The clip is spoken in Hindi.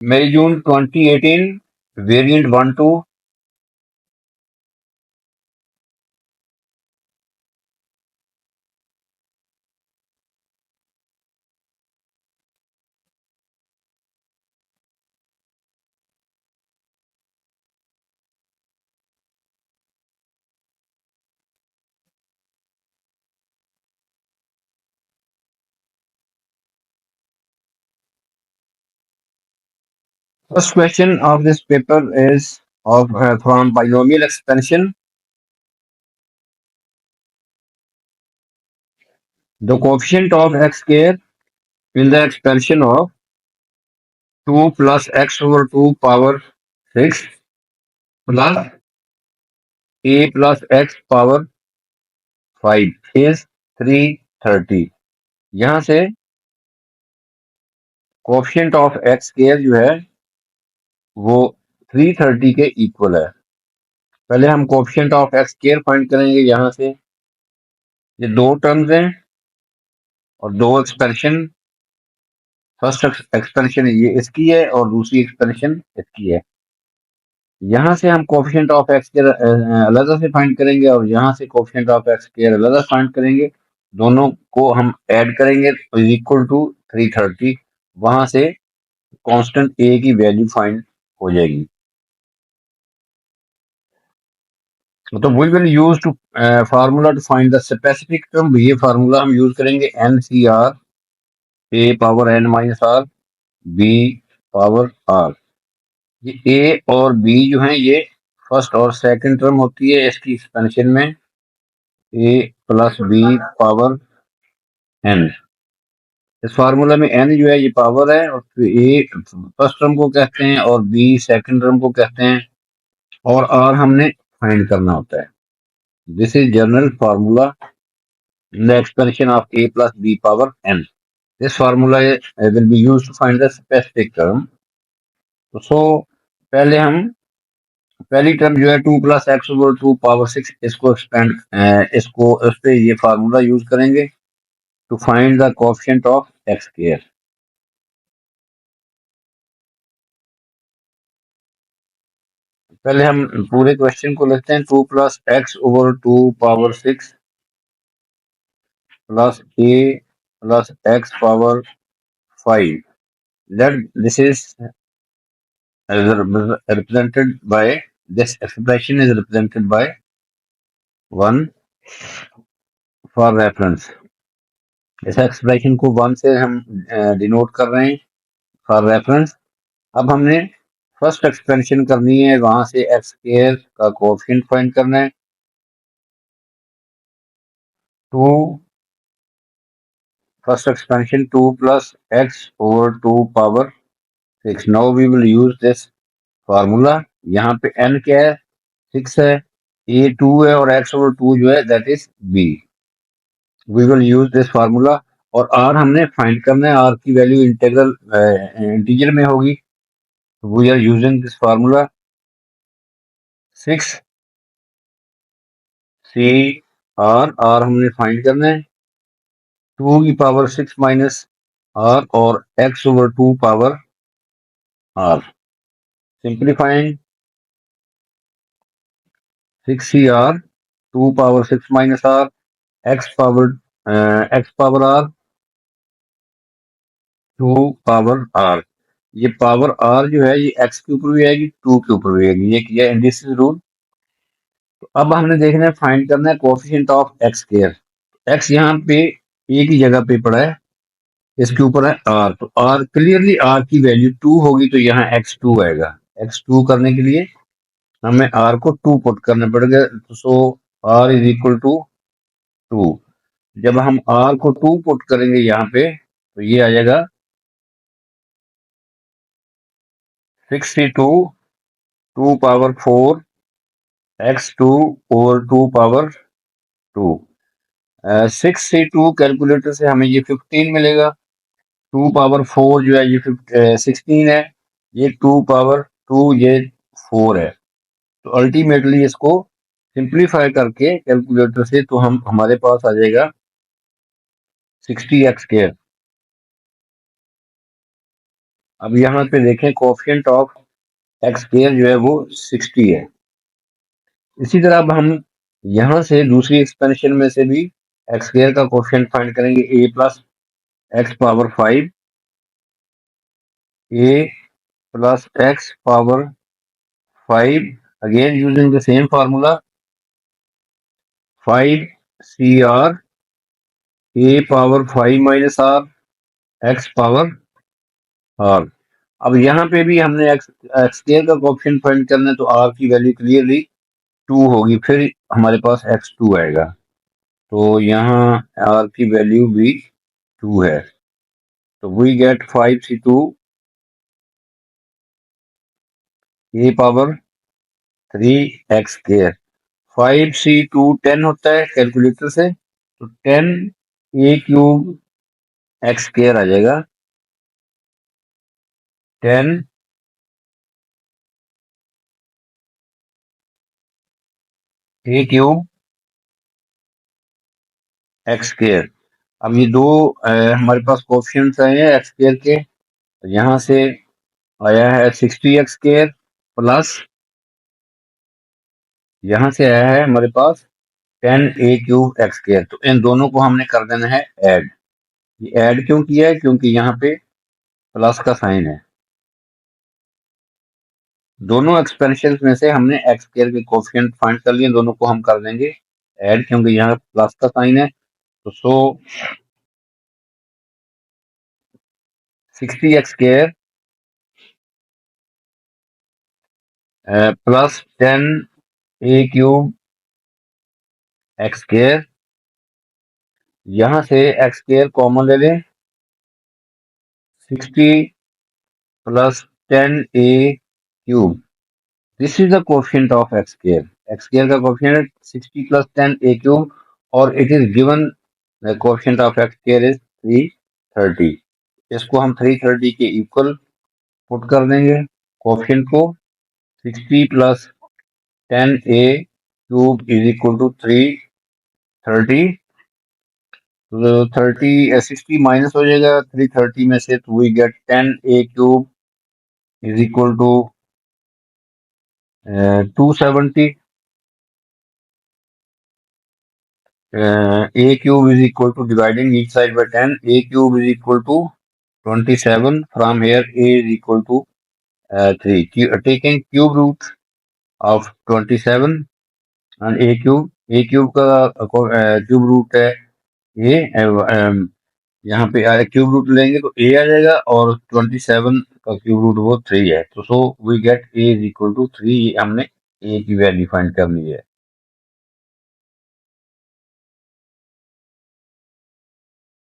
May June 2018, variant 1 2. First question of this paper is from binomial expansion. The coefficient of x square in the expansion of 2 plus x over 2 power 6 plus a plus x power 5 is 330. यहाँ से कोफिशिएंट ऑफ एक्स स्क्वायर जो है वो 330 के इक्वल है। पहले हम coefficient of x square find करेंगे। यहाँ से ये दो टर्म्स हैं और दो एक्सप्रेशन। फर्स्ट एक्सप्रेशन ये इसकी है और दूसरी एक्सप्रेशन इसकी है। यहाँ से हम कोफिशिएंट ऑफ एक्स स्क्वायर अलग से फाइंड करेंगे और यहाँ से कोफिशिएंट ऑफ एक्स स्क्वायर अलग फाइंड करेंगे। दोनों को हम ऐड करेंगे इज इक्वल टू 330। वहां से कांस्टेंट ए की वैल्यू फाइंड हो जाएगी। तो we will use to formula to find the specific term. ये फार्मूला हम यूज करेंगे n c r a power n minus r b power r. ये ए और बी जो है ये फर्स्ट और सेकंड टर्म होती है इसकी एक्सपेंशन में ए प्लस बी पावर एन। इस फार्मूला में एन जो है ये पावर है और ए फर्स्ट टर्म को कहते हैं और बी सेकंड टर्म को कहते हैं और आर हमने फाइंड करना होता है। This is general formula in the expansion of a plus b power n. This formula will be used to find the specific term. So पहली टर्म जो है 2 plus x over 2 power 6 इसको एक्सपेंड इस पे ये फार्मूला यूज करेंगे to find the coefficient of x square. पहले हम पूरे क्वेश्चन को लिखते हैं 2 plus x over 2 power 6 plus a plus x power 5. That this is represented by this expression is represented by 1 for reference. इस एक्सप्रेशन को 1 से हम डिनोट कर रहे हैं फॉर रेफरेंस। अब हमने फर्स्ट एक्सपेंशन करनी है, वहां से एक्स स्क्वायर का कोएफिशिएंट फाइंड करना है। 2 first expansion 2 plus x over 2 power 6. Now we will use this formula. यहाँ पे n क्या है 6 है, a 2 है और x over 2 जो है that is b। We will use this formula और r हमने फाइंड करना है। r की वैल्यू इंटीग्रल इंटीजर में होगी। We are using this formula 6 c r हमने फाइंड करना है 2 की पावर 6 माइनस r और x over 2 power r। Simplifying 6cr 2 power 6 minus r x power r 2 power r। ये पावर r जो है ये x के ऊपर भी आएगी 2 के ऊपर भी आएगी। ये किया इंडिस रूल। तो अब हमने देखना है फाइंड करना है coefficient of x square. x यहाँ पे a की जगह पे पड़ा है, इसके ऊपर है r। तो r क्लियरली r की वैल्यू 2 होगी तो यहाँ x2 आएगा। x2 करने के लिए हमें r को 2 पुट करना पड़ेगा। सो r इज इक्वल टू 2। जब हम r को 2 पुट करेंगे यहाँ पे तो ये आ जाएगा 62 2 पावर 4 x2 over 2 पावर 2। 6 से 2 कैलकुलेटर से हमें ये 15 मिलेगा। 2 पावर 4 जो है ये 16 है, ये 2 पावर 2 ये 4 है। तो अल्टीमेटली इसको सिंप्लीफाई करके कैलकुलेटर से तो हमारे पास आ जाएगा 60x²। अब यहाँ पे देखें कोफिशिएंट ऑफ x² जो है वो 60 है। इसी तरह अब हम यहाँ से दूसरी एक्सपेंशन में से भी x² का कोफिशिएंट फाइंड करेंगे a plus x power 5 a plus x power 5 again using the same formula 5 CR a power 5 minus r x power r। अब यहाँ पे भी हमने x² का कोफिशिएंट फाइंड करना है तो r की वैल्यू क्लियरली 2 होगी, फिर हमारे पास x2 आएगा। तो यहाँ r की वैल्यू भी 2 है, तो we gate 5C2 a power 3x²। 5C2 10 होता है कैलकुलेटर से, तो 10 a³ x² आ जाएगा। 10 a³ x²। अब ये दो हमारे पास कोफिशिएंट्स आए हैं x² के, तो यहाँ से आया है 60x² प्लस यहाँ से आया है हमारे पास 10a³ x²। तो इन दोनों को हमने कर देना है ऐड। ये ऐड क्यों किया है? क्योंकि यहाँ पे प्लस का साइन है। दोनों एक्सपेंशन में से हमने x² के कोफिशिएंट फाइंड कर लिए, दोनों को हम कर देंगे ऐड क्योंकि यहाँ प्लस का साइन है। तो 60x² प्लस 10a³ x²। यहाँ से x² कॉमन ले लें, 60 plus 10a³। This is the coefficient of x²। x² का कोफिशिएंट 60 प्लस 10a³ और it is given the coefficient of x² is 330। इसको हम 330 के इक्वल पुट कर देंगे कोफिशिएंट को। 60 plus 10a³ is equal to 330। तो 60 माइनस हो जाएगा 330 में से, तो we get 10a³ is equal to 270। a³ is equal to dividing each side by 10, a³ is equal to 27. From here a is equal to 3. Taking cube root of 27 and a³ का क्यूब रूट है a, यहाँ पे क्यूब रूट लेंगे तो a आ जाएगा और 27 का क्यूब रूट वो 3 है। तो so we get a is equal to 3। हमने a की वैल्यू फाइंड करनी है।